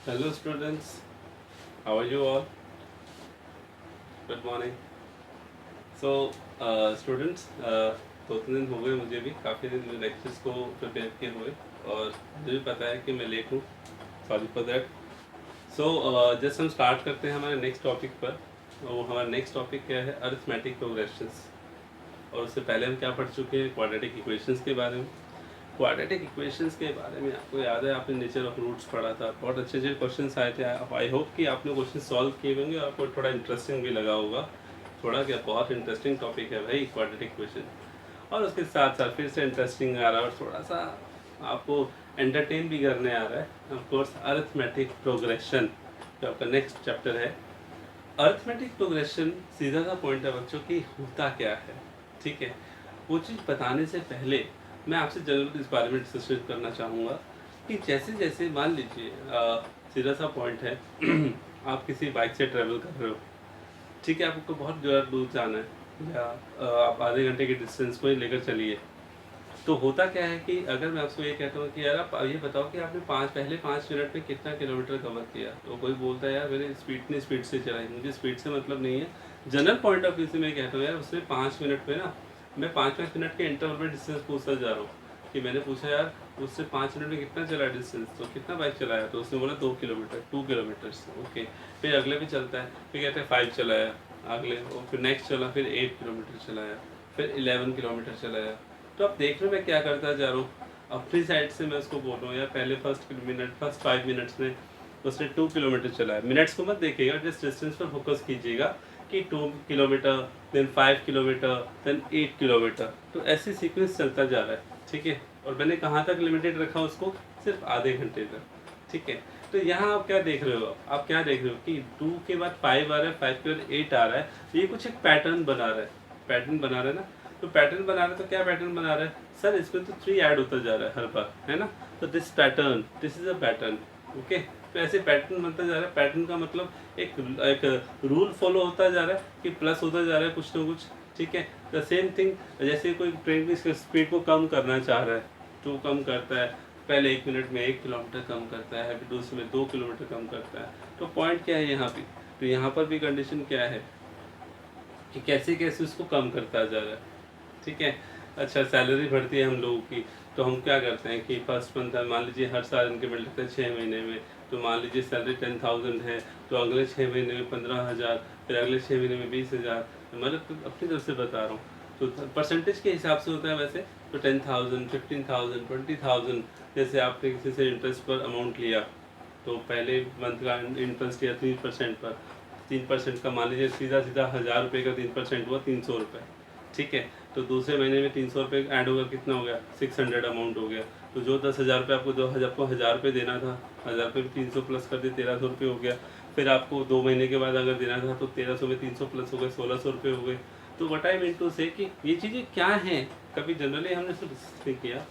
Hello students, how are you all? Good morning. So students, 2-3 दिन हो गए मुझे भी, काफ़ी दिन लेक्चर्स को प्रिपेयर किए हुए और मुझे भी पता है कि मैं लेट हूँ, sorry for that. So just हम स्टार्ट करते हैं हमारे नेक्स्ट टॉपिक पर। वो हमारा नेक्स्ट टॉपिक क्या है? Arithmetic progressions. और उससे पहले हम क्या पढ़ चुके हैं? क्वाड्रेटिक इक्वेशंस के बारे में। क्वाड्रेटिक इक्वेशंस के बारे में आपको याद है, आपने नेचर ऑफ रूट्स पढ़ा था, बहुत अच्छे अच्छे क्वेश्चंस आए थे। आई होप कि आपने क्वेश्चन सॉल्व किए होंगे और आपको थोड़ा इंटरेस्टिंग भी लगा होगा। थोड़ा क्या, बहुत इंटरेस्टिंग टॉपिक है भाई क्वाड्रेटिक इक्वेशन। और उसके साथ साथ फिर से इंटरेस्टिंग आ रहा है और थोड़ा सा आपको एंटरटेन भी करने आ रहा है ऑफ कोर्स, अरिथमेटिक प्रोग्रेशन, जो आपका नेक्स्ट चैप्टर है। अरिथमेटिक प्रोग्रेशन सीधा सा पॉइंट है बच्चों की, होता क्या है, ठीक है। वो चीज़ बताने से पहले मैं आपसे जरूर इस बारे में डिस्कस करना चाहूँगा कि जैसे जैसे मान लीजिए सीधा सा पॉइंट है आप किसी बाइक से ट्रैवल कर रहे हो, ठीक है, आपको बहुत दूर जाना है या आप आधे घंटे के डिस्टेंस को ही लेकर चलिए। तो होता क्या है कि अगर मैं आपको ये कहता हूँ कि यार आप ये बताओ कि आपने पहले 5 मिनट में कितना किलोमीटर कवर किया, तो कोई बोलता है यार मैंने स्पीड से चलाई। मुझे स्पीड से मतलब नहीं है, जनरल पॉइंट ऑफ व्यू से मैं कहता हूँ यार उसने 5 मिनट में ना, मैं 5-5 मिनट के इंटरवल में डिस्टेंस पूछता जा रहा हूँ कि मैंने पूछा यार उससे 5 मिनट में कितना चला डिस्टेंस, तो कितना बाइक चलाया, तो उसने बोला 2 किलोमीटर, 2 किलोमीटर्स, ओके। फिर अगले भी चलता है, फिर कहते हैं 5 चलाया अगले, और फिर नेक्स्ट चला, फिर 8 किलोमीटर चलाया, फिर 11 किलोमीटर चलाया। तो आप देख रहे हो मैं क्या करता जा रहा हूँ, अपनी साइड से मैं उसको बोल रहा हूँ यार पहले फर्स्ट 5 मिनट्स में उसने 2 किलोमीटर चलाया। मिनट्स को मत देखिएगा, जस्ट डिस्टेंस पर फोकस कीजिएगा कि 2 kilometre, then 5 kilometre, then 8 kilometre. तो ऐसे सीक्वेंस चलता जा रहा है, ठीक है। और मैंने कहाँ तक लिमिटेड रखा उसको? सिर्फ आधे घंटे तक, ठीक है। तो यहाँ आप क्या देख रहे हो? आप क्या देख रहे हो कि 2 के बाद 5 आ रहा है, 5 के बाद 8 आ रहा है, ये कुछ एक पैटर्न बना रहा है, पैटर्न बना रहा है ना। तो पैटर्न बना रहा है, तो क्या पैटर्न बना रहा है सर? इसमें तो 3 ऐड होता जा रहा है हर बार, है ना। तो this pattern, this is a pattern, okay. तो ऐसे पैटर्न बनता जा रहा है। पैटर्न का मतलब एक रूल फॉलो होता जा रहा है कि प्लस होता जा रहा है कुछ ना कुछ, ठीक है। द सेम थिंग, जैसे कोई ट्रेन की स्पीड को कम करना चाह रहा है, तो कम करता है, पहले 1 मिनट में 1 किलोमीटर कम करता है, फिर दूसरे में 2 किलोमीटर कम करता है। तो पॉइंट क्या है यहाँ पे? तो यहाँ पर भी कंडीशन क्या है कि कैसे कैसे उसको कम करता जा रहा है, ठीक है। अच्छा, सैलरी बढ़ती है हम लोगों की, तो हम क्या करते हैं कि फर्स्ट मंथ है, मान लीजिए हर साल इंक्रीमेंट लगता है 6 महीने में। तो मान लीजिए सैलरी 10,000 है, तो अगले 6 महीने में 15,000, फिर अगले 6 महीने में 20,000। मतलब तो अपनी तरफ से बता रहा हूँ, तो परसेंटेज के हिसाब से होता है वैसे। तो 10,000, 15,000, 20,000, जैसे आपने किसी से इंटरेस्ट पर अमाउंट लिया, तो पहले मंथ का इंटरेस्ट लिया 3% पर, 3% का मान लीजिए सीधा सीधा 1,000 रुपये का 3% हुआ 300 रुपये, ठीक है। तो दूसरे महीने में 300 रुपये ऐड होगा, कितना हो गया? 600 अमाउंट हो गया। तो जो 10,000 रुपये आपको 1,000 रुपये देना था, 1,000 रुपये में 300 प्लस कर दिए, 1,300 रुपये हो गया। फिर आपको 2 महीने के बाद अगर देना था, तो 1,300 में 300 प्लस हो गए, 1,600 रुपये हो गए। तो वट आई मीन टू से कि ये चीज़ें क्या हैं, कभी जनरली हमने इसको डिस्कस नहीं किया।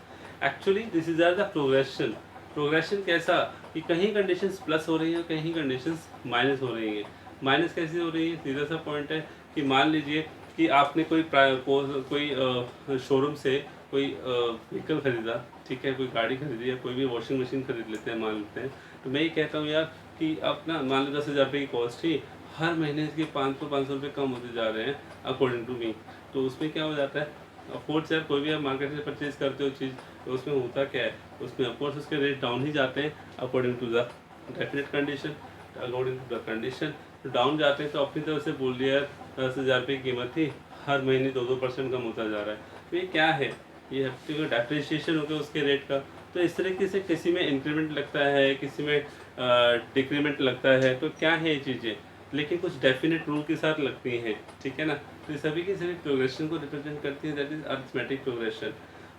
Actually this is our the progression. Progression कैसा कि कहीं कंडीशंस प्लस हो रही हैं, कहीं कंडीशंस माइनस हो रही हैं। माइनस कैसे हो रही है? सीधा सा पॉइंट है कि मान लीजिए कि आपने कोई शोरूम से कोई व्हीकल खरीदा, ठीक है, कोई गाड़ी खरीदी या कोई भी वॉशिंग मशीन खरीद लेते हैं, मान लेते हैं। तो मैं ये कहता हूँ यार कि अपना मान लो 10,000 रुपये की कॉस्ट थी, हर महीने इसके 500 रुपये कम होते जा रहे हैं अकॉर्डिंग टू मी। तो उसमें क्या हो जाता है, ऑफकोर्स यार कोई भी आप मार्केट से परचेज करते हो चीज़, तो उसमें होता क्या है, उसमें ऑफकोर्स उसके रेट डाउन ही जाते हैं according to the definite condition, according to the condition. तो डाउन जाते हैं, तो अपनी तरफ से बोल दिया यार 10,000 रुपये की कीमत थी, हर महीने 2-2% कम होता जा रहा है। तो ये क्या है? ये डेप्रिसिएशन हो गया उसके रेट का। तो इस तरीके से किसी में इंक्रीमेंट लगता है, किसी में डिक्रीमेंट लगता है। तो क्या है ये चीज़ें, लेकिन कुछ डेफिनेट रूल के साथ लगती हैं, ठीक है ना। तो ये सभी की सभी प्रोग्रेशन को रिप्रेजेंट करती है, दैट इज अरिथमेटिक प्रोग्रेशन।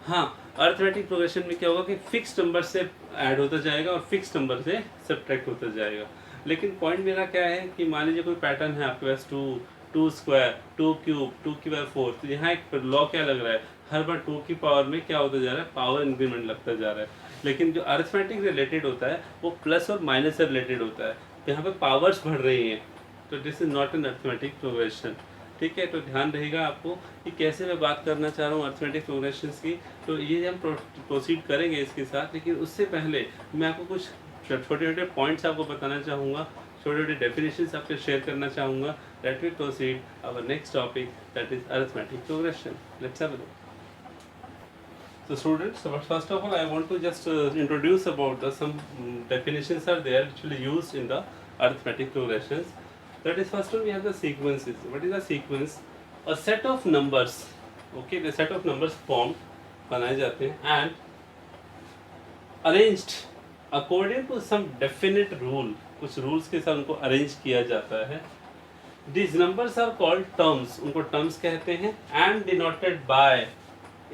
हाँ, अरिथमेटिक प्रोग्रेशन में क्या होगा कि फिक्स नंबर से ऐड होता जाएगा और फिक्स नंबर से सब्ट्रैक्ट होता जाएगा। लेकिन पॉइंट मेरा क्या है कि मान लीजिए कोई पैटर्न है आपके पास, 2 2 स्क्वायर, 2 क्यूब, 2 की पावर 4। तो यहाँ एक लॉ क्या लग रहा है, हर बार 2 की पावर में क्या होता जा रहा है, पावर इंक्रीमेंट लगता जा रहा है। लेकिन जो अरिथमेटिक रिलेटेड होता है वो प्लस और माइनस से रिलेटेड होता है, यहाँ पे पावर्स बढ़ रही हैं। तो this is not an arithmetic progression, ठीक है। तो ध्यान रहेगा आपको कि कैसे मैं बात करना चाह रहा हूँ अरिथमेटिक प्रोग्रेशन की। तो ये हम प्रोसीड करेंगे इसके साथ, लेकिन उससे पहले मैं आपको कुछ छोटे छोटे पॉइंट्स आपको बताना चाहूँगा, छोटे छोटे डेफिनेशंस आपके शेयर करना चाहूँगा. Let me proceed our next topic, that is arithmetic progression. Let's have a look. So students, so first of all, I want to just introduce about some definitions are there actually used in the arithmetic progressions. That is, first one we have the sequences. What is a sequence? A set of numbers. Okay, the set of numbers formed, बनाए जाते हैं and arranged according to some definite rule. कुछ rules के साथ उनको arrange किया जाता है. These numbers are called terms. उनको terms कहते हैं and denoted by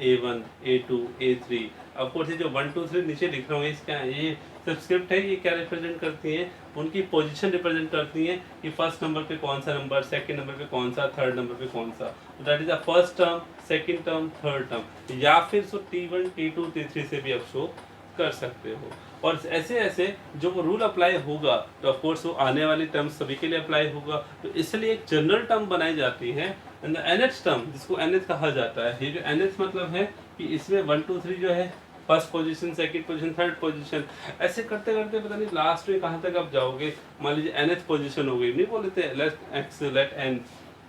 A1, A2, A3. Of course ये जो 1 2 3 नीचे लिख रहा हूँ इसका ये सब्सक्रिप्ट है. ये क्या रिप्रेजेंट करती हैं? उनकी पोजीशन रिप्रेजेंट करती हैं कि फर्स्ट नंबर पे कौन सा नंबर, सेकंड नंबर पे कौन सा, थर्ड नंबर पे कौन सा. That is the first term, second term, third term, या फिर सो T1, T2, T3 से भी आप शो कर सकते हो. और ऐसे ऐसे जो वो रूल अप्लाई होगा तो ऑफ कोर्स वो आने वाली टर्म्स सभी के लिए अप्लाई होगा. तो इसलिए एक जनरल टर्म बनाई जाती है एंड द nth टर्म, जिसको nth कहा जाता है. ये जो nth मतलब है कि इसमें 1 2 3 जो है first position, second position, third position, ऐसे करते करते पता नहीं लास्ट में कहाँ तक आप जाओगे. मान लीजिए nth पोजीशन हो गई, नहीं बोलते लेट x लेट n.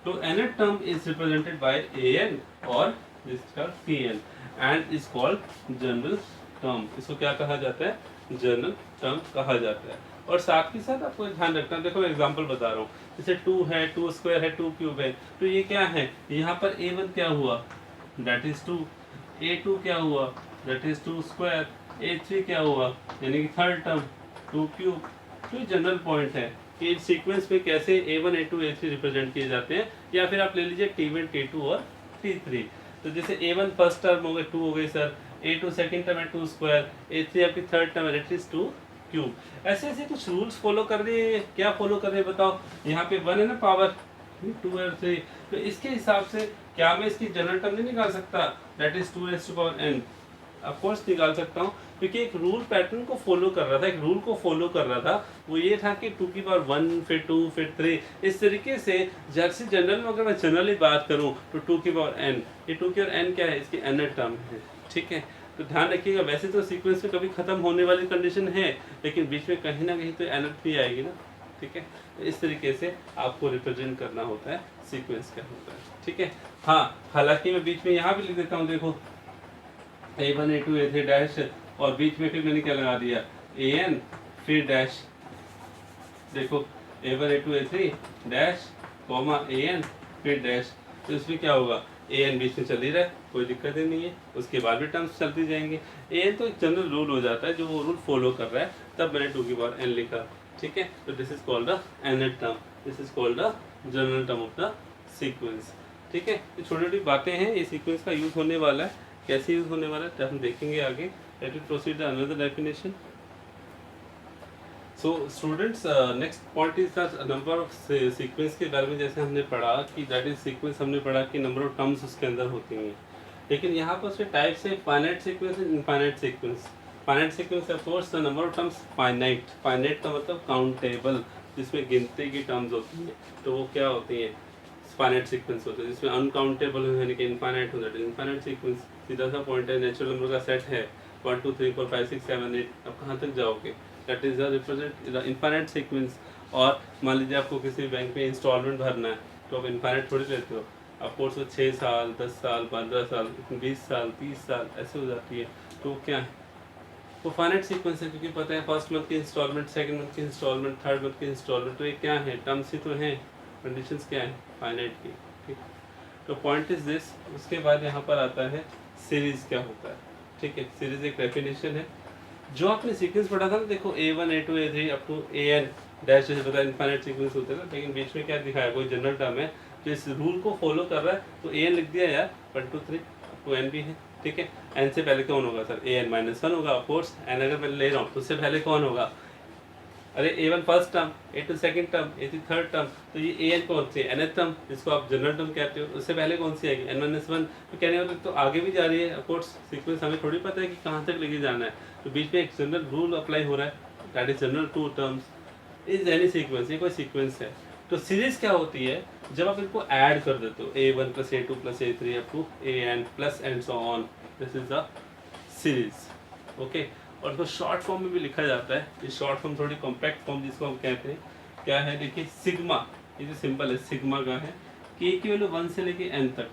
तो nth term is represented by an और इसका cn and is called general term. इसको क्या कहा जाता है? जनरल टर्म कहा जाता है. और साथ ही साथ आपको ध्यान रखना है, देखो एग्जांपल बता रहा हूँ. जैसे 2 है, 2 स्क्वायर है, 2 क्यूब है, तो ये क्या है? यहाँ पर A1 क्या हुआ? That is 2. A2 क्या हुआ? That is 2 square. A3 क्या हुआ? यानी कि थर्ड टर्म 2 क्यूब. तो ये जनरल पॉइंट है कि इस सीक्वेंस में कैसे A1, A2, A3 रिप्रेजेंट किए जाते हैं. या फिर आप ले लीजिए T1, T2 और T3. तो जैसे A1 फर्स्ट टर्म हो गए 2 हो गई सर, A2 सेकंड टर्म है 2 स्क्वायर, A3 आपकी थर्ड टर्म है दैट इज 2 क्यूब. ऐसे ऐसे कुछ रूल्स फॉलो कर रहे हैं. क्या फॉलो कर रहे हैं बताओ? यहाँ पे 1 है ना पावर, 2 और 3. तो इसके हिसाब से क्या मैं इसकी जनरल टर्म नहीं निकाल सकता? That is 2n. Of course निकाल सकता हूँ, क्योंकि एक रूल पैटर्न को फॉलो कर रहा था, एक रूल को फॉलो कर रहा था. वो ये था कि 2 की पावर 1, फिर 2, फिर 3. इस तरीके से जैसे जनरल में अगर मैं जनरली बात करूँ तो 2 की पावर n, ये 2 की पावर n क्या है? इसकी nth टर्म है. ठीक है, तो ध्यान रखिएगा. वैसे तो सीक्वेंस में कभी खत्म होने वाली कंडीशन है, लेकिन बीच में कहीं ना कहीं तो nth भी आएगी ना. ठीक है, तो इस तरीके से आपको रिप्रेजेंट करना होता है सीक्वेंस क्या होता है. ठीक है, हाँ, हालांकि मैं बीच में यहाँ भी लिख देता हूँ. देखो A1, A2, A3 डैश, और बीच में फिर मैंने क्या लगा दिया? AN फिर डैश. देखो A1, A2, A3 dash comma AN फिर डैश. तो इसमें क्या होगा? AN बीच में चल ही रहा है, कोई दिक्कत ही नहीं है. उसके बाद भी टर्म्स चलती जाएंगे. AN तो एक जनरल रूल हो जाता है, जो वो रूल फॉलो कर रहा है. तब मैंने 2 की पावर n लिखा. ठीक है, तो this is called the nth term, this is called the general term of the sequence. ठीक है, ये छोटी छोटी बातें हैं. ये सीक्वेंस का यूज होने वाला है. कैसे यूज होने वाला है तो हम देखेंगे आगे. Late me proceed another definition. So students, next point is the number of sequence के बारे में. जैसे हमने पढ़ा कि दैट इज सीक्वेंस, हमने पढ़ा कि नंबर ऑफ टर्म्स उसके अंदर होती हैं. लेकिन यहाँ पर उसके टाइप्स है finite sequence and infinite sequence. Finite sequence of course the number of terms finite. Finite का मतलब काउंटेबल, जिसमें गिनती की टर्म्स होती हैं. तो वो क्या होती हैं? फाइनाइट सीक्वेंस होता है. जिसमें अनकाउंटेबल हो यानी कि इनफाइनाइट हो जाता है इनफाइनाइट सीक्वेंस. सीधा सा पॉइंट है, नेचुरल नंबर का सेट है 1 2 3 4 5 6 7 8. अब कहाँ तक जाओगे? That is the represent the infinite sequence. और मान लीजिए आपको किसी बैंक में इंस्टॉलमेंट भरना है, तो आप इनफाइनाइट थोड़ी लेते हो. ऑफकोर्स वो 6 साल, 10 साल, 15 साल, 20 साल, 30 साल ऐसे हो जाती है. तो क्या है? वो फाइनाइट सीक्वेंस है, क्योंकि पता है फर्स्ट मंथ की इंस्टॉलमेंट, सेकंड मंथ की इंस्टॉलमेंट, थर्ड मंथ की इंस्टॉलमेंट. तो ये क्या है? टर्म्स ही तो हैं. कंडीशंस क्या है? फाइनाइट की. ठीक, तो पॉइंट इज दिस. उसके बाद यहाँ पर आता है सीरीज क्या होता है. ठीक है, सीरीज एक डेफिनेशन है. जो आपने सीक्वेंस पढ़ा था ना, देखो A1, A2, A3 up to AN dash, जैसे पता है इनफाइनाइट सीक्वेंस होते हैं ना. लेकिन बीच में क्या दिखाया? कोई जनरल टर्म है जो इस रूल को फॉलो कर रहा है. तो AN लिख दिया यार, 1 2 3 अप टू n भी है. ठीक है, n से पहले कौन होगा सर? AN-1 होगा. ऑफ कोर्स n अगर मैं ले रहा हूँ तो उससे पहले कौन होगा? अरे A1 first term, A2 second term, A3 third term. तो ये AN कौन सी है? nth टर्म, जिसको आप जनरल टर्म कहते हो. उससे पहले कौन सी आएगी? n-1. तो कहने वाले तो आगे भी जा रही है. ऑफ कोर्स सीक्वेंस हमें थोड़ी पता है कि कहाँ तक लेके जाना है. तो बीच में एक जनरल रूल अप्लाई हो रहा है, that is general 2 terms is any sequence. ये कोई सीक्वेंस है. तो सीरीज क्या होती है? जब आप इनको ऐड कर देते हो, A1 plus A2 plus A3 up to AN plus and so on, this is the series. Okay, और उसको शॉर्ट फॉर्म में भी लिखा जाता है। ये शॉर्ट फॉर्म थोड़ी कॉम्पैक्ट फॉर्म जिसको हम कहते हैं क्या है, देखिए सिग्मा, ये जो सिंपल है सिग्मा का है कि ए की वैल्यू 1 से लेके n तक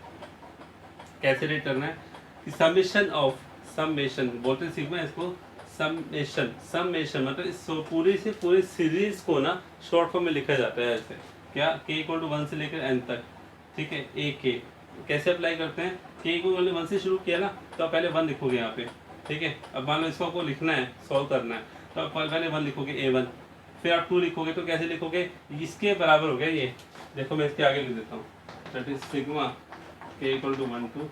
कैसे रेट करना है कि समेशन ऑफ, समेशन बोलते हैं सिग्मा इसको, समेशन, समेशन मतलब इस पूरी से पूरी सीरीज को ना शॉर्ट फॉर्म में लिखा जाता है ऐसे, क्या k इक्वल टू 1 से लेकर n तक, ठीक है। ए के कैसे अप्लाई करते हैं, k इक्वल टू 1 से शुरू किया ना तो आप पहले 1 लिखोगे यहाँ पे, ठीक है। अब मान लो इसको आपको लिखना है, सॉल्व करना है, तो आप पहले 1 लिखोगे a1, फिर आप 2 लिखोगे तो कैसे लिखोगे, इसके बराबर हो गया ये, देखो मैं इसके आगे लिख देता हूँ, that is sigma k equal to 1 to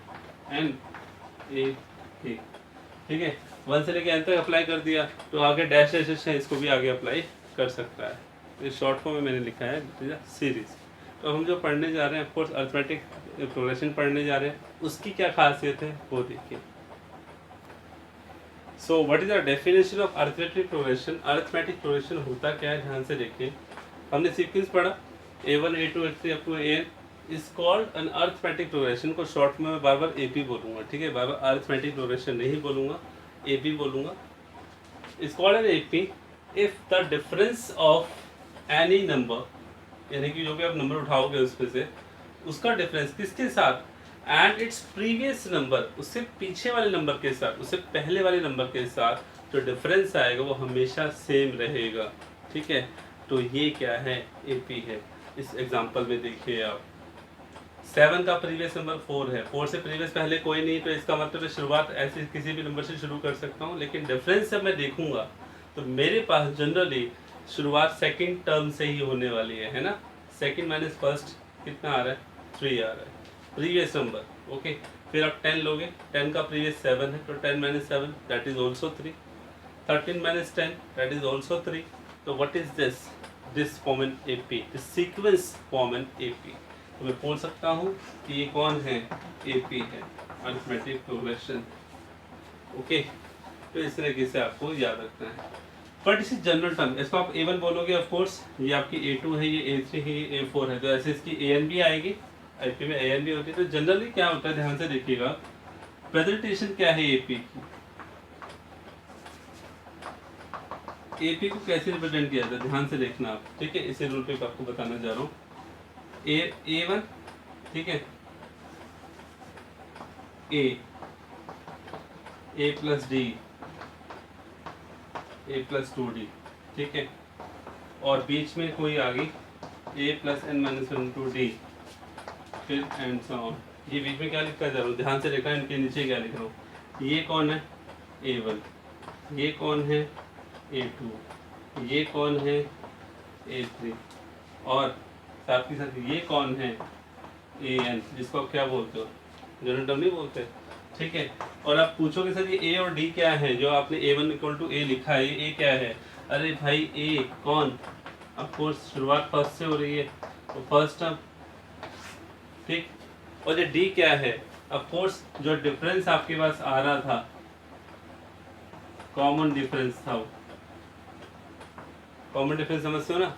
n a k, ठीक है। 1 से लेके n तक अप्लाई कर दिया तो आगे डैश डैश है, इसको भी आगे अप्लाई कर सकता है। तो शॉर्ट फॉर्म में मैंने लिखा है सीरीज। तो हम जो पढ़ने जा रहे हैं ऑफकोर्स अरिथमेटिक प्रोग्रेशन पढ़ने जा रहे हैं, उसकी क्या खासियत है वो देखिए। So what is the definition of arithmetic progression. Arithmetic progression होता क्या है, ध्यान से देखिए। हमने सीक्वेंस पढ़ा a1 a2 a3 up to an is called an arithmetic progression, को शॉर्ट में मैं बार बार AP बोलूँगा, ठीक है, बार बार अरिथमेटिक प्रोग्रेशन नहीं बोलूँगा, AP बोलूँगा। Is called N AP if the difference of any number, यानी कि जो भी आप नंबर उठाओगे उसमें से उसका डिफरेंस किसके साथ, एंड इट्स प्रीवियस नंबर, उससे पीछे वाले नंबर के साथ, उससे पहले वाले नंबर के साथ जो डिफरेंस आएगा वो हमेशा सेम रहेगा, ठीक है। तो ये क्या है, AP है। इस एग्जांपल में देखिए आप 7 का प्रीवियस नंबर 4 है, 4 से प्रीवियस पहले कोई नहीं, तो इसका मतलब शुरुआत ऐसे किसी भी नंबर से शुरू कर सकता हूँ, लेकिन डिफरेंस जब मैं देखूंगा तो मेरे पास जनरली शुरुआत सेकंड टर्म से ही होने वाली है ना। सेकंड माइनस फर्स्ट कितना आ रहा है, 3 आ रहा है प्रीवियस नंबर, ओके। फिर आप 10 लोगे, 10 का प्रीवियस 7 है तो 10 minus 7 that is also 3, 13 minus 10 that is also 3। तो what is this form in AP, this sequence form in AP। तो मैं बोल सकता हूँ कि ये कौन है, AP है, अरिथमेटिक प्रोग्रेशन, ओके। तो इस तरीके से आपको याद रखना है। बट इसी जनरल टर्म, इसको आप A1 बोलोगे ऑफ कोर्स, ये आपकी A2 है, ये A3 है, ये A4 है, तो ऐसे इसकी AN भी आएगी, IP में AN भी होती है। तो जनरली क्या होता है, ध्यान से देखिएगा, प्रेजेंटेशन क्या है AP की, AP को कैसे रिप्रेजेंट किया जाता है, ध्यान से देखना आप, ठीक है। इसी रूल पे आपको बताना जा रहा हूँ। A1, ठीक है, A plus D, A plus 2D, ठीक है, और बीच में कोई आ गई A plus n minus 1 to D, फिर एंड सो ऑन। ये बीच में क्या लिखा जा रहा हूँ, ध्यान से देखना, इनके नीचे क्या लिख रहा हूँ। ये कौन है, A1, ये कौन है, A2, ये कौन है, A3, और साथ के साथ ये कौन है, AN, जिसको आप क्या बोलते हो, जनरल टर्म नहीं बोलते, ठीक है। और आप पूछोगे सर ये A और D क्या है, जो आपने A1 इक्वल टू A लिखा है, ये A क्या है, अरे भाई A कौन, ऑफ कोर्स शुरुआत फर्स्ट से हो रही है तो फर्स्ट टर्म, ठीक। और ये D क्या है, ऑफ कोर्स जो डिफरेंस आपके पास आ रहा था, कॉमन डिफरेंस था, कॉमन डिफरेंस समझते हो ना,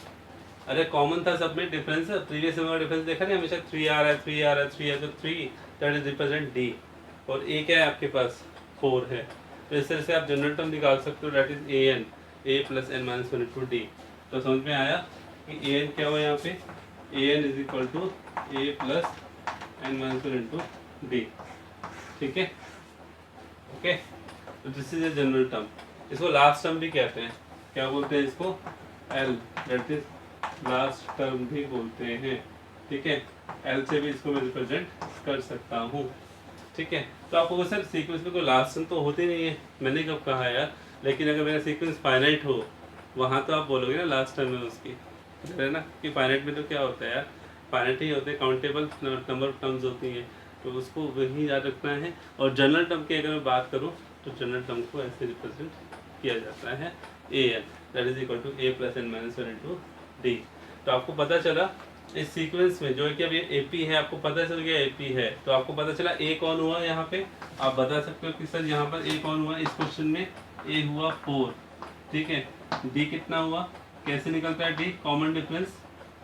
अरे कॉमन था सब में डिफरेंस, प्रीवियस नंबर डिफरेंस देखा नहीं, हमेशा 3 आ रहा है, 3 आ रहा है, 3 है, तो 3 दैट इज रिप्रेजेंट D, और A क्या है आपके पास, 4 है। तो इस तरह से आप जनरल टर्म निकाल सकते हो, that is AN, A plus n minus 1 to D। तो समझ में आया कि AN क्या हुआ यहाँ पे, AN is equal to A plus n minus 1 to D, ठीक है, ओके। तो this is a general term. इसको लास्ट टर्म भी कहते हैं, क्या बोलते हैं इसको, L, that is last term भी बोलते हैं, ठीक है। L से भी इसको मैं रिप्रेजेंट कर सकता हूँ, ठीक है। तो आपको सर सीक्वेंस में कोई लास्ट टर्म तो होती नहीं है, मैंने कब कहा यार, लेकिन अगर मेरा सीक्वेंस फाइनाइट हो वहाँ तो आप बोलोगे ना लास्ट टर्म है उसकी, है ना, कि फाइनाइट में तो क्या होता है यार, फाइनाइट ही होते हैं, काउंटेबल नंबर ऑफ टर्म्स होती हैं, तो उसको वही याद रखना है। और जनरल टर्म की अगर मैं बात करूँ तो जनरल टर्म को ऐसे रिप्रेजेंट किया जाता है, AN that is equal to A plus n minus 1 to D। तो आपको पता चला इस सीक्वेंस में जो है कि अब ये AP है, आपको पता चल गया AP है, तो आपको पता चला A कौन हुआ यहाँ पे, आप बता सकते हो कि सर यहाँ पर A कौन हुआ, इस क्वेश्चन में A हुआ 4, ठीक है। D कितना हुआ, कैसे निकलता है D, कॉमन डिफरेंस,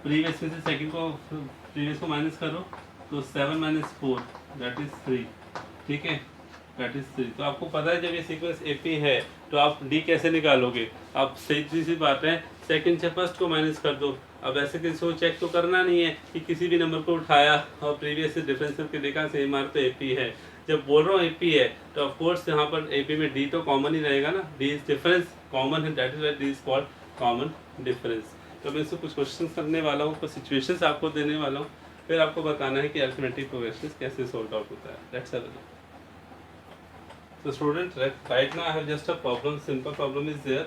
प्रीवियस में से सेकंड को, प्रीवियस को माइनस करो तो 7 माइनस 4 दैट इज 3, ठीक है। That is 3। तो आपको पता है जब ये सीक्वेंस एपी है तो आप डी कैसे निकालोगे? आप सीधी सी बात है, सेकंड से फर्स्ट को माइनस कर दो। अब ऐसे किसी को चेक तो करना नहीं है कि किसी भी नंबर को उठाया और प्रीवियस से डिफरेंस करके देखा सेम आर तो एपी है। जब बोल रहा हूँ एपी है तो ऑफ कोर्स यहाँ पर एपी में डी तो कॉमन ही रहेगा ना, डी इज डिफरेंस कॉमन है, that is why D is called common difference. तो मैं इसको कुछ क्वेश्चन करने वाला हूँ, कुछ सिचुएशंस आपको देने वाला हूँ, फिर आपको बताना है कि अरिथमेटिक प्रोग्रेशन कैसे सॉल्व आउट होता है। Let's have a look. So student, right now I have just a problem, simple problem is there.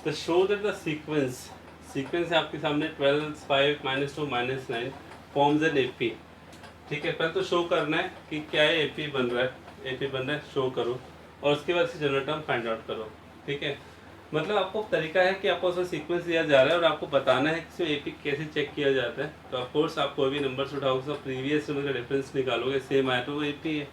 To show that the sequence है आपके सामने 12, 5, -2, -9 forms an AP। ठीक है, पहले तो शो करना है कि क्या है AP बन रहा है, AP बन रहा है, शो करो और उसके बाद से जनरल टर्म फाइंड आउट करो। ठीक है, मतलब आपको तरीका है कि आपको उसमें सीक्वेंस दिया जा रहा है और आपको बताना है कि इसमें AP कैसे चेक किया जाता है। तो ऑफ कोर्स आप कोई भी नंबर्स उठाओगे तो प्रीवियस नंबर का डिफरेंस निकालोगे, सेम आया तो वो AP है।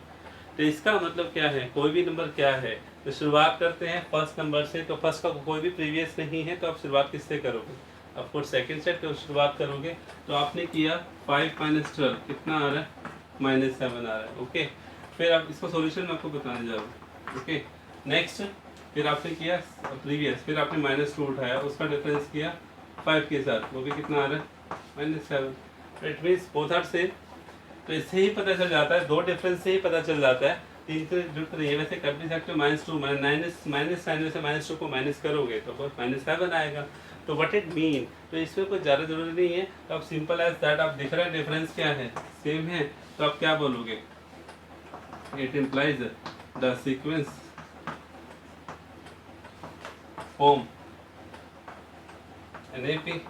तो इसका मतलब क्या है, कोई भी नंबर क्या है, तो शुरुआत करते हैं फर्स्ट नंबर से। तो फर्स्ट का कोई भी प्रीवियस नहीं है तो आप शुरुआत किससे करोगे? ऑफ कोर्स सेकंड से तो शुरुआत करोगे। तो आपने किया 5 - 12 कितना आ रहा है? -7 आ रहा है। ओके, फिर आप इसको सॉल्यूशन में आपको बताने जा रहा हूँ। ओके, नेक्स्ट फिर आपने किया प्रीवियस, फिर आपने -2 उठाया, उसका डिफरेंस किया 5 के साथ, वो भी कितना आ रहा है? -7। It means both are same. तो इससे ही पता चल जाता है, दो डिफरेंस से ही पता चल जाता है, तीन से जरूरत नहीं है। वैसे कर भी सकते हो -2 माइनस साइन में से -2 को माइनस करोगे तो -7 आएगा। तो व्हाट इट मीन, तो इसमें कोई ज़्यादा जरूरी नहीं है। तो आप सिंपल एज दैट, आप दिख रहा है डिफरेंस क्या है, सेम है, तो आप क्या बोलोगे? It implies the sequence form an AP.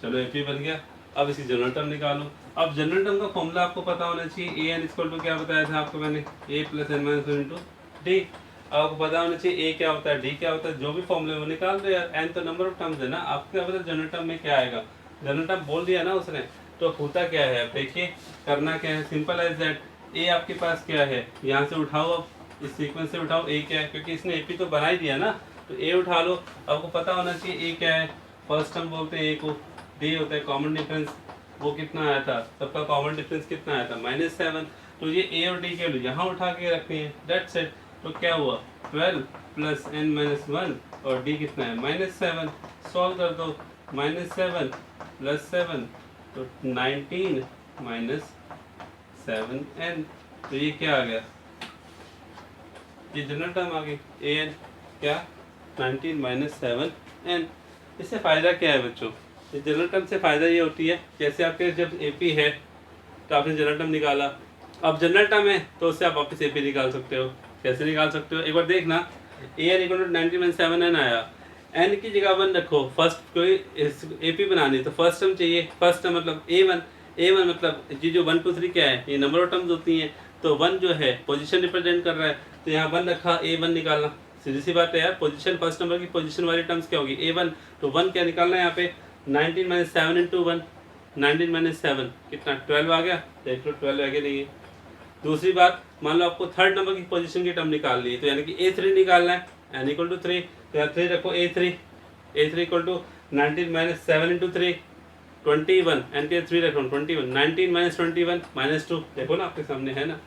चलो एपी बन गया। अब इसकी जनरल टर्म निकालो। अब जनरल टर्म का फॉर्मूला आपको पता होना चाहिए, ए एन इक्वल टू क्या बताया था आपको मैंने, A plus N minus 1 into D. आपको पता होना चाहिए ए क्या होता है, डी क्या होता है, जो भी फॉर्मूले वो निकाल दो यार। एन तो नंबर ऑफ टर्म्स है ना, आपको क्या पता जनरल टर्म में क्या आएगा? जनरल टर्म बोल दिया ना उसने, तो होता क्या है, देखिए करना क्या है, सिंपल एज दैट। ए आपके पास क्या है, यहाँ से उठाओ, अब इस सीक्वेंस से उठाओ ए क्या है, क्योंकि इसने ए पी तो बना ही दिया ना, तो ए उठा लो। आपको पता होना चाहिए ए क्या है, फर्स्ट टर्म बोलते हैं ए को, डी होता है कॉमन डिफरेंस, वो कितना आया था, सबका कॉमन डिफरेंस कितना आया था? -7। तो ये ए और डी के लिए यहाँ उठा के रखते हैं, दैट्स इट। तो क्या हुआ, 12 प्लस n - 1 और डी कितना है? -7। सॉल्व कर दो, -7 प्लस 7 तो 19 - 7n। तो ये क्या आ गया, ये जनरल टर्म आ गई ए एन, क्या 19 - 7n। इससे फ़ायदा क्या है बच्चों? जनरल टर्म से फ़ायदा ये होती है, जैसे आपके जब एपी है तो आपने जनरल टर्म निकाला, अब जनरल टर्म है तो उससे आप वापस एपी निकाल सकते हो। कैसे निकाल सकते हो, एक बार देखना। ए एन इक्वल टू 19 - 7n आया, एन की जगह 1 रखो, फर्स्ट कोई एपी बनानी तो फर्स्ट टर्म चाहिए, फर्स्ट टर्म मतलब ए वन मतलब ये जो 1 2 3 क्या है, ये नंबर ऑफ टर्म्स होती हैं। तो 1 जो है पोजीशन रिप्रेजेंट कर रहा है, तो यहाँ 1 रखा, A1 निकालना, सीधी सी बात है यार। पोजीशन फर्स्ट नंबर की पोजीशन वाली टर्म्स क्या होगी, A1। तो 1 क्या निकालना है यहाँ पे, 19 - 7 इंटू 1, 19 - 7 कितना 12 आ गया, देख लो 12 आगे नहीं है। दूसरी बात, मान लो आपको थर्ड नंबर की पोजीशन की टर्म निकाल ली है, तो यानी कि A3 निकालना है, n इक्वल टू 3, तो यहाँ 3 रखो, A3 equal to 19 - 7 into 3 21, N के 3 रखो 21, 19 - 21 -2, देखो ना आपके सामने है ना।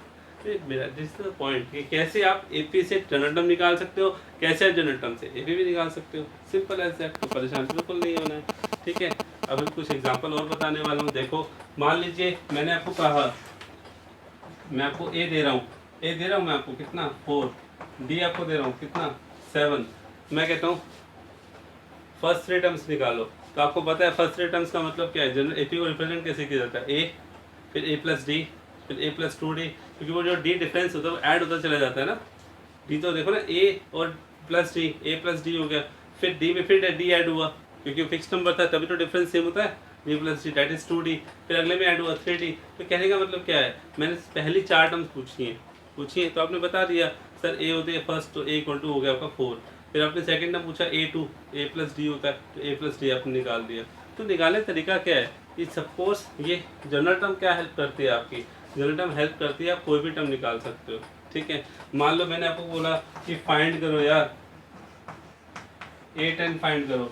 दिस इज द पॉइंट कि कैसे आप एपी से जनरल टर्म निकाल सकते हो, कैसे आप जनरल टर्म से एपी भी निकाल सकते हो, सिंपल एज दैट। तो परेशान बिल्कुल नहीं होना है, ठीक है। अब कुछ एग्जांपल और बताने वाला हूँ। देखो मान लीजिए मैंने आपको कहा, मैं आपको ए दे रहा हूँ मैं आपको कितना 4, डी आपको दे रहा हूँ कितना 7। मैं कहता हूँ फर्स्ट 3 टर्म्स निकालो। तो आपको पता है फर्स्ट 3 टर्म्स का मतलब क्या है, जनरल एपी को रिप्रेजेंट कैसे किया जाता है, ए फिर ए प्लस डी फिर ए प्लस 2d, क्योंकि वो जो डी डिफरेंस होता है वो ऐड होता चला जाता है ना। डी तो देखो ना, ए और प्लस डी, ए प्लस डी हो गया, फिर डी में फिर डी ऐड हुआ, क्योंकि फिक्स नंबर था तभी तो डिफरेंस सेम होता है, D plus D that is 2d, फिर अगले में ऐड हुआ 3d। तो कहने का मतलब क्या है, मैंने पहली 4 टर्म्स पूछी है तो आपने बता दिया सर ए होते हैं फर्स्ट, तो ए इक्वल टू हो गया आपका 4। फिर आपने सेकंड टर्म पूछा A2, ए प्लस डी होता है, तो ए प्लस डी आपने निकाल दिया। तो निकालने का तरीका क्या है कि सपोज ये जनरल टर्म क्या हेल्प करती है आपकी, जनरल टर्म हेल्प करती है, आप कोई भी टर्म निकाल सकते हो, ठीक है। मान लो मैंने आपको बोला कि फाइंड करो यार A10 फाइंड करो।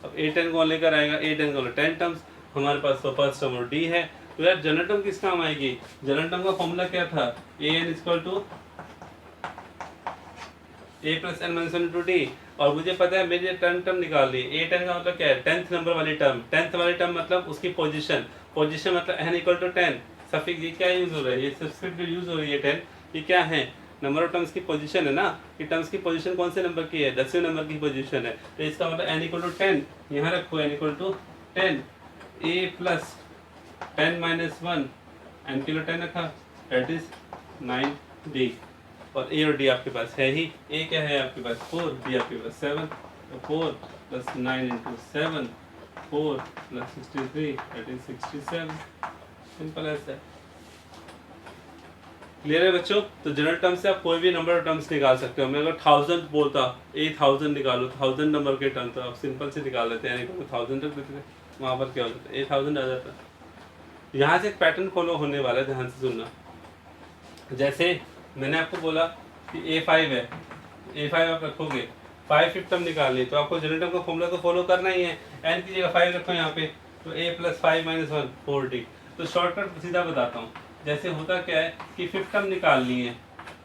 अब A10 कौन लेकर आएगा, A10 को 10 टर्म्स हमारे पास, तो फर्स्ट टर्म और डी है, तो यार जनरल टर्म किस काम आएगी? जनरल टर्म का फॉर्मूला क्या था? A N equal to A plus N minus one to D. और मुझे पता है मैंने टर्म निकाल ली। ए 10 का मतलब क्या है? 10th नंबर वाली टर्म। 10th वाली टर्म मतलब उसकी पोजीशन मतलब एन इक्वल टू 10। सफिक्स ये क्या यूज हो रहा है? ये सब्सक्रिप्ट यूज हो रही है 10। ये क्या है? नंबर ऑफ टर्म्स की पोजीशन है ना, कि टर्म्स की पोजीशन कौन से नंबर की है? 10वें नंबर की पोजीशन है। तो इसका मतलब n इक्वल टू 10 यहाँ रखो, n equal to 10 a plus 10 minus 1 n किलो 10 रखा, दैट इज 9d। और a और d आपके पास है ही। a क्या है आपके पास? 4, d आपके पास 7। तो 4 plus 9 into 7, 4 plus 63 that is 67। Simple ऐसा। क्लियर है बच्चों? तो जनरल टर्म से आप कोई भी नंबर ऑफ टर्म्स निकाल सकते हो। मैं अगर 1000 बोलता, 1000 निकालो, 1000 नंबर के टर्म तो आप सिंपल से निकाल लेते हैं, 1000 रख देते थे, वहाँ पर क्या हो जाता है? 8000 आ जाता है। यहाँ से एक पैटर्न फॉलो होने वाला है, ध्यान से सुनना। जैसे मैंने आपको बोला कि A5 है, A5 आप रखोगे, 5 फिफ्थ टर्म निकालनी, तो आपको जनरल टर्म का फॉर्मूला तो फॉलो करना ही है। n की जगह 5 रखो यहाँ पे, तो a प्लस 5 माइनस 1 4d। तो शॉर्टकट सीधा बताता हूँ। जैसे होता क्या है कि फिफ्थ टर्म निकालनी है,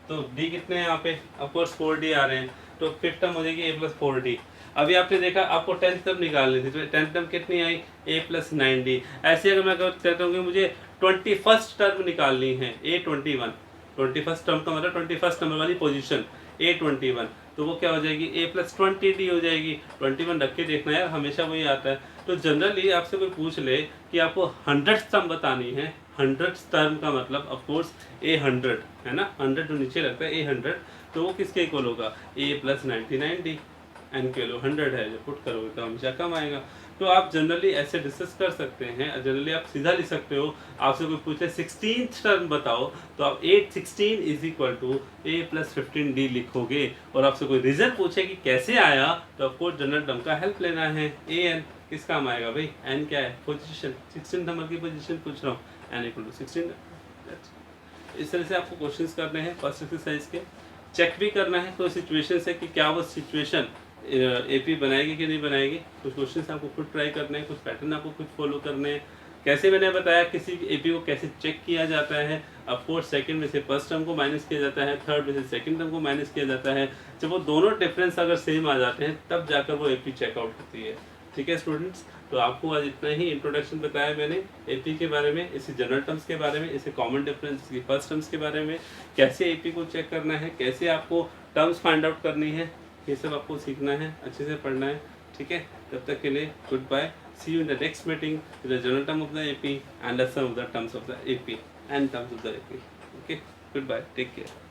तो d कितने हैं यहाँ पे? ऑफकोर्स 4d आ रहे हैं, तो फिफ्थ टर्म हो जाएगी a प्लस 4d। अभी आपने देखा आपको 10th टर्म निकालनी थी, तो 10th टर्म कितनी आई? a plus 9d। ऐसे अगर मैं कहता हूँ कि मुझे 21st टर्म निकालनी है, a21, 21st टर्म का मतलब 21st नंबर वाली पोजीशन a21, तो वो क्या हो जाएगी? a प्लस 20d हो जाएगी। 21 रख के देखना यार, हमेशा वही आता है। तो जनरली आपसे कोई पूछ ले कि आपको 100th टर्म बतानी है, 100th टर्म का मतलब ऑफ कोर्स a100 है ना, 100 जो नीचे लगता है a100, तो वो किसके इक्वल होगा? a plus 99d। एन के लो 100 है, जब पुट करोगे तो हमेशा कम आएगा। तो आप जनरली ऐसे डिस्कस कर सकते हैं। जनरली आप सीधा लिख सकते हो। आपसे कोई पूछे 16th टर्म बताओ, तो आप 816 is equal to a plus 15d लिखोगे। और आपसे कोई रीजन पूछे कि कैसे आया, तो आपको जनरल टर्म का हेल्प लेना है। an किस काम आएगा भाई? n क्या है? पोजीशन, 16 नंबर की पोजीशन पूछ रहा हूँ, n इक्वल टू 16। इस तरह से आपको क्वेश्चंस करने हैं फर्स्ट एक्सरसाइज के। चेक भी करना है कोई सिचुएशन से कि क्या वो सिचुएशन एपी बनाएगी कि नहीं बनाएगी। कुछ क्वेश्चंस आपको खुद ट्राई करने हैं, कुछ पैटर्न आपको खुद फॉलो करने हैं। कैसे मैंने बताया किसी एपी को कैसे चेक किया जाता है। ऑफ कोर्स सेकंड में से फर्स्ट टर्म को माइनस किया जाता है, थर्ड में से सेकंड टर्म को माइनस किया जाता है। जब वो दोनों डिफरेंस अगर सेम आ जाते हैं तब जाकर वो एपी चेकआउट होती है। ठीक है स्टूडेंट्स, तो आपको आज इतना ही इंट्रोडक्शन बताया मैंने एपी के बारे में, इसे जनरल टर्म्स के बारे में, इसे कॉमन डिफरेंस की फर्स्ट टर्म्स के बारे में, कैसे एपी को चेक करना है, कैसे आपको टर्म्स फाइंड आउट करनी है, ये सब आपको सीखना है, अच्छे से पढ़ना है। ठीक है, तब तक के लिए goodbye. See you in the next meeting with the general term of the AP and the sum of the terms of the AP and terms of the AP. Okay, goodbye, take care.